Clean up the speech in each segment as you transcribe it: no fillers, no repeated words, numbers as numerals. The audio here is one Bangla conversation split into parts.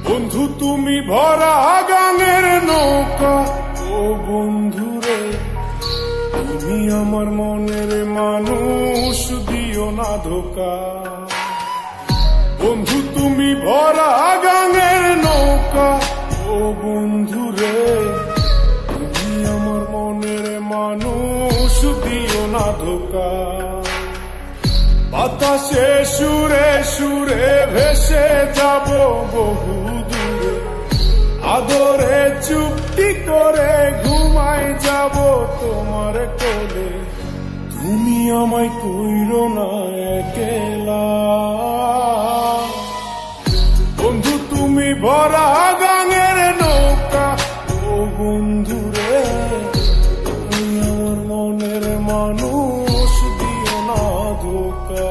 বন্ধু তুমি ভরা গাঙের নৌকা, ও বন্ধুরে তুমি আমার মনের মানুষ, দিও না ধোকা। বন্ধু তুমি ভরা গাঙের নৌকা, ও বন্ধুরে তুমি আমার মনের মানুষ, দিও না ধোকা। বাতাসে সুরে সুরে ভেসে যাব বহু দূরে, আদরে চুপটি করে ঘুমাই যাব তোমার কোলে। তুমি আমায় কইরো না একলা, বন্ধু তুমি ভরা গাঙের নৌকা, ও বন্ধুরে তুমি আমার মনের মানুষ, দিও না ধোকা।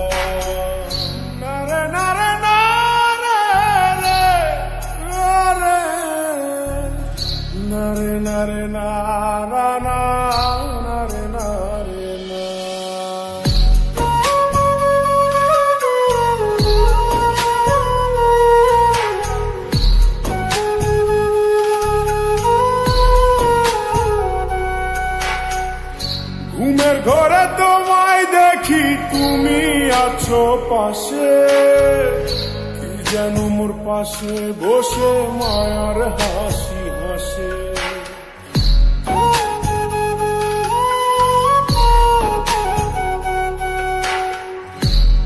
নারে নারে নারে নারে নারা নারে নারে না। ঘুমের ঘরে তোমায় দেখি, তুমি আছো পাশে, কি যেন মোর পাশে বসে মায়ার হাসি হাসে।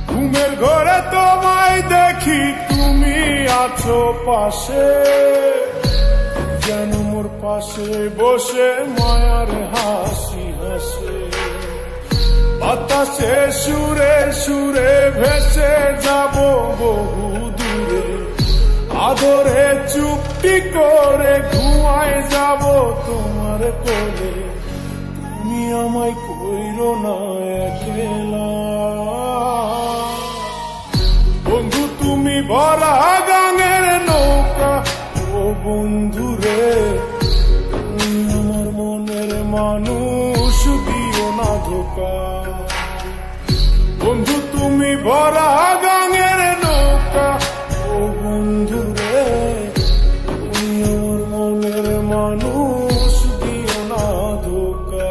ঘুমের ঘরে তোমায় দেখি, তুমি আছো পাশে, যেন মোর পাশে বসে মায়ার হাসি হাসে। বাতাসে সুরে সুরে ভেসে যাব বহু দূরে, আদরে চুপটি করে ঘুমায় যাব তোমার কোলে। তুমি আমায় কইরো না একলা, বন্ধু তুমি ভরা গাঙের নৌকা, ও বন্ধুরে তুমি আমার মনের মানুষ, দিও না ধোকা। বন্ধু তুমি ভরা গাঙের নৌকা, ও বন্ধুরে তুমি আমার মনের মানুষ, দিও না ধোকা।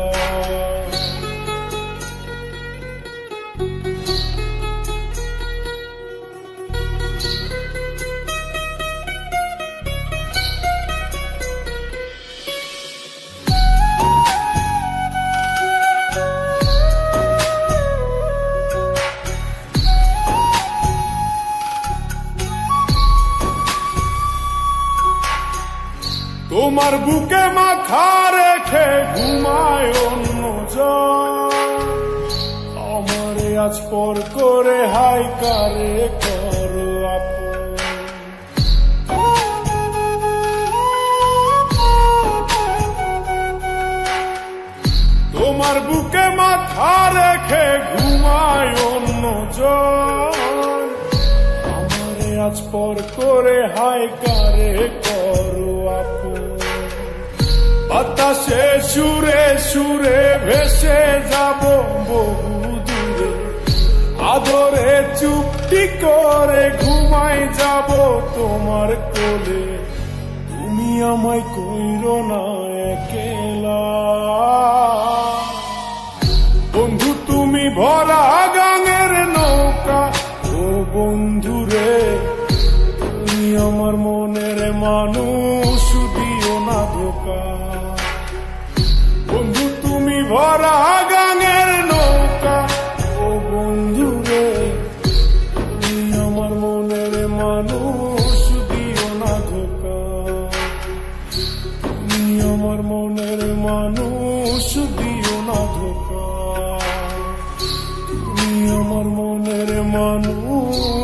তোমার বুকে মাথা রেখে ঘুমায় অন্যজন, আমারে আজ পর করে হাই কারে করো আপন। তোমার বুকে মাথা রেখে ঘুমায় অন্যজন, আমারে আজ পর করে হাই কারে করো আপন। বাতাসে সুরে সুরে ভেসে যাব বহু দূরে, আদরে চুপটি করে ঘুমাই যাব তোমার কোলে। তুমি আমায় কইরো না একলা, বন্ধু তুমি ভরা গাঙের নৌকা, ও বন্ধুরে তুমি আমার মনের মানুষ, দিও না ধোকা। বন্ধু তুমি ভরা গাঙের নৌকা, ও বন্ধুরে তুমি আমার মনের মানুষ, দিও না ধোকা। তুমি আমার মনের মানুষ, দিও না ধোকা। তুমি আমার মনের মানুষ।